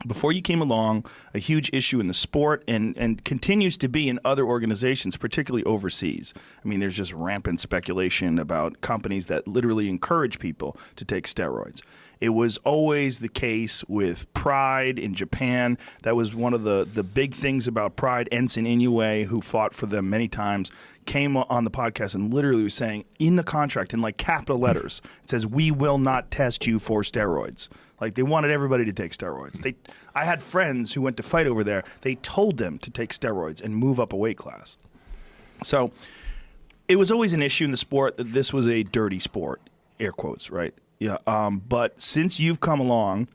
before you came along, a huge issue in the sport and continues to be in other organizations, particularly overseas. I mean, there's just rampant speculation about companies that literally encourage people to take steroids. It was always the case with Pride in Japan. That was one of the big things about Pride. Ensign Inoue, who fought for them many times, came on the podcast and literally was saying in the contract, in like capital letters, it says, "We will not test you for steroids." Like, they wanted everybody to take steroids. I had friends who went to fight over there. They told them to take steroids and move up a weight class. So it was always an issue in the sport that this was a dirty sport, air quotes, right? Yeah. But since you've come along,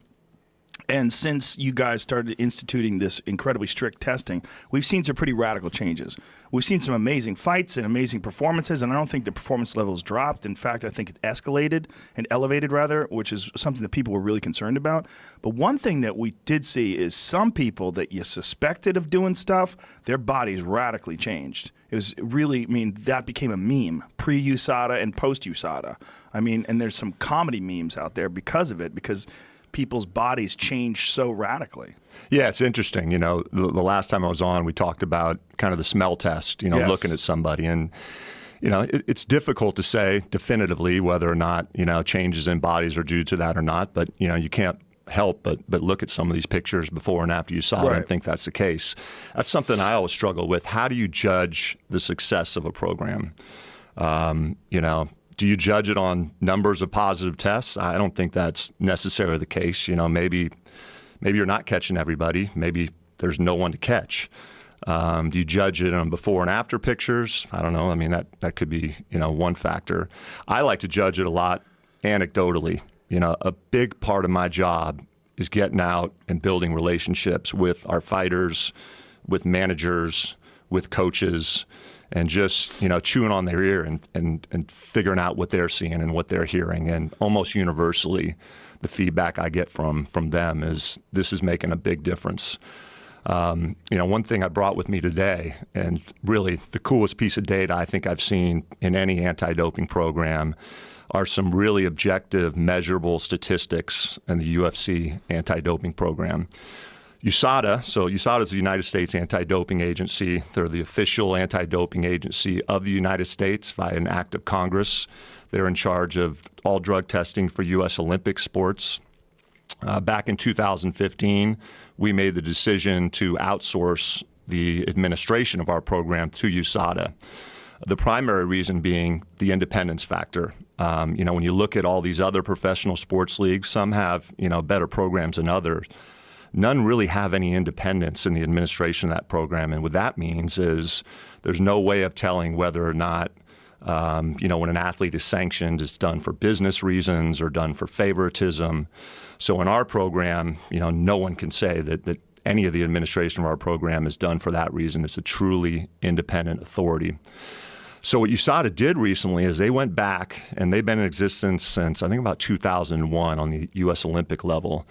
and since you guys started instituting this incredibly strict testing, we've seen some pretty radical changes. We've seen some amazing fights and amazing performances, and I don't think the performance levels dropped. In fact, I think it escalated and elevated, rather, which is something that people were really concerned about. But one thing that we did see is some people that you suspected of doing stuff, their bodies radically changed. It was really, I mean, that became a meme, pre-USADA and post-USADA. I mean, and there's some comedy memes out there because of it, because people's bodies change so radically. Yeah, it's interesting. You know, the last time I was on, we talked about kind of the smell test, you know, Yes. looking at somebody. And, you know, it's difficult to say definitively whether or not, you know, changes in bodies are due to that or not. But, you know, you can't help but look at some of these pictures before and after you saw it and think that's the case. That's something I always struggle with. How do you judge the success of a program? You know, do you judge it on numbers of positive tests? I don't think that's necessarily the case. You know, maybe you're not catching everybody. Maybe there's no one to catch. Do you judge it on before and after pictures? I don't know. I mean, that could be, you know, one factor. I like to judge it a lot anecdotally. You know, a big part of my job is getting out and building relationships with our fighters, with managers, with coaches, and just, you know, chewing on their ear and figuring out what they're seeing and what they're hearing. And almost universally, the feedback I get from them is this is making a big difference. You know, one thing I brought with me today, and really the coolest piece of data I think I've seen in any anti-doping program, are some really objective, measurable statistics in the UFC anti-doping program. USADA, so USADA is the United States Anti-Doping Agency. They're the official anti-doping agency of the United States via an act of Congress. They're in charge of all drug testing for U.S. Olympic sports. Back in 2015, we made the decision to outsource the administration of our program to USADA. The primary reason being the independence factor. You know, when you look at all these other professional sports leagues, some have, you know, better programs than others. None really have any independence in the administration of that program. And what that means is there's no way of telling whether or not, you know, when an athlete is sanctioned, it's done for business reasons or done for favoritism. So in our program, you know, no one can say that any of the administration of our program is done for that reason. It's a truly independent authority. So what USADA did recently is they went back, and they've been in existence since I think about 2001 on the U.S. Olympic level.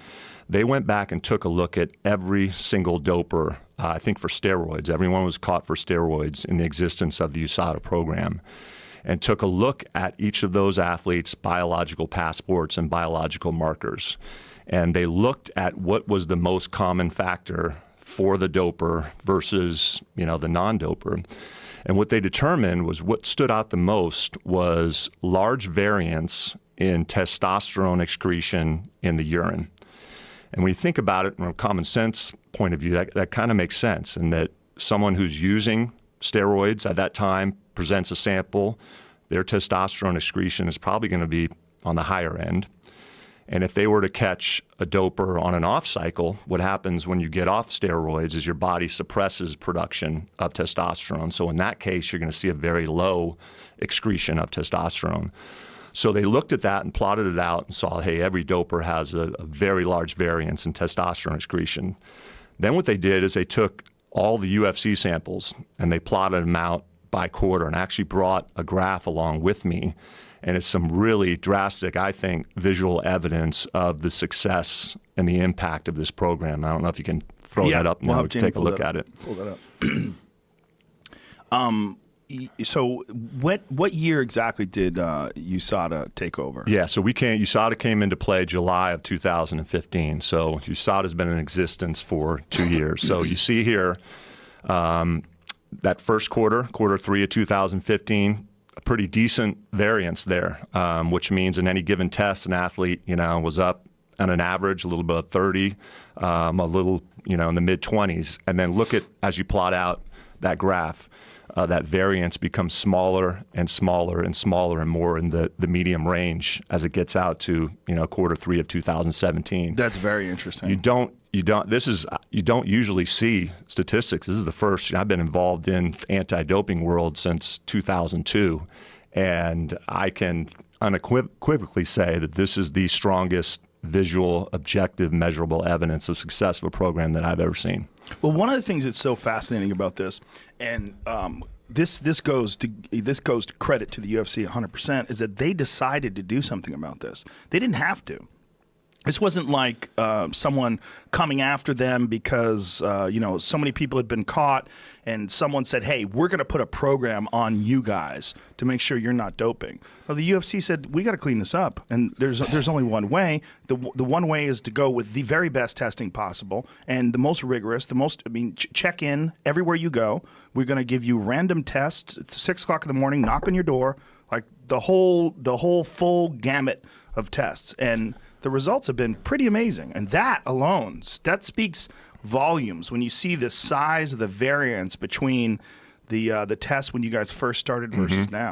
They went back and took a look at every single doper, I think for steroids. Everyone was caught for steroids in the existence of the USADA program, and took a look at each of those athletes' biological passports and biological markers. And they looked at what was the most common factor for the doper versus, you know, the non-doper. And what they determined was what stood out the most was large variance in testosterone excretion in the urine. And when you think about it from a common sense point of view, that kind of makes sense, in that someone who's using steroids at that time presents a sample, their testosterone excretion is probably going to be on the higher end. And if they were to catch a doper on an off cycle, what happens when you get off steroids is your body suppresses production of testosterone. So in that case, you're going to see a very low excretion of testosterone. So they looked at that and plotted it out and saw, hey, every doper has a very large variance in testosterone excretion. Then what they did is they took all the UFC samples and they plotted them out by quarter, and actually brought a graph along with me. And it's some really drastic, I think, visual evidence of the success and the impact of this program. I don't know if you can throw that up now to take a look at it. Pull that up. So what year exactly did USADA take over? Yeah, so USADA came into play July of 2015. So USADA has been in existence for 2 years. So you see here that first quarter 3 of 2015, a pretty decent variance there, which means in any given test, an athlete, was up on an average a little bit of 30, a little, in the mid 20s. And then look at, as you plot out that graph, that variance becomes smaller and smaller and smaller and more in the medium range as it gets out to, quarter 3 of 2017. That's very interesting. You don't usually see statistics. This is the first. I've been involved in anti-doping world since 2002, and I can unequivocally say that this is the strongest visual, objective, measurable evidence of success of a program that I've ever seen. Well, one of the things that's so fascinating about this, and this goes to credit to the UFC 100%, is that they decided to do something about this. They didn't have to. This wasn't like someone coming after them because so many people had been caught, and someone said, "Hey, we're going to put a program on you guys to make sure you're not doping." Well, the UFC said, "We got to clean this up, and there's only one way. The one way is to go with the very best testing possible and the most rigorous, check in everywhere you go. We're going to give you random tests at 6 o'clock in the morning, knock on your door, like the whole full gamut of tests." And the results have been pretty amazing. And that alone, that speaks volumes when you see the size of the variance between the test when you guys first started versus now.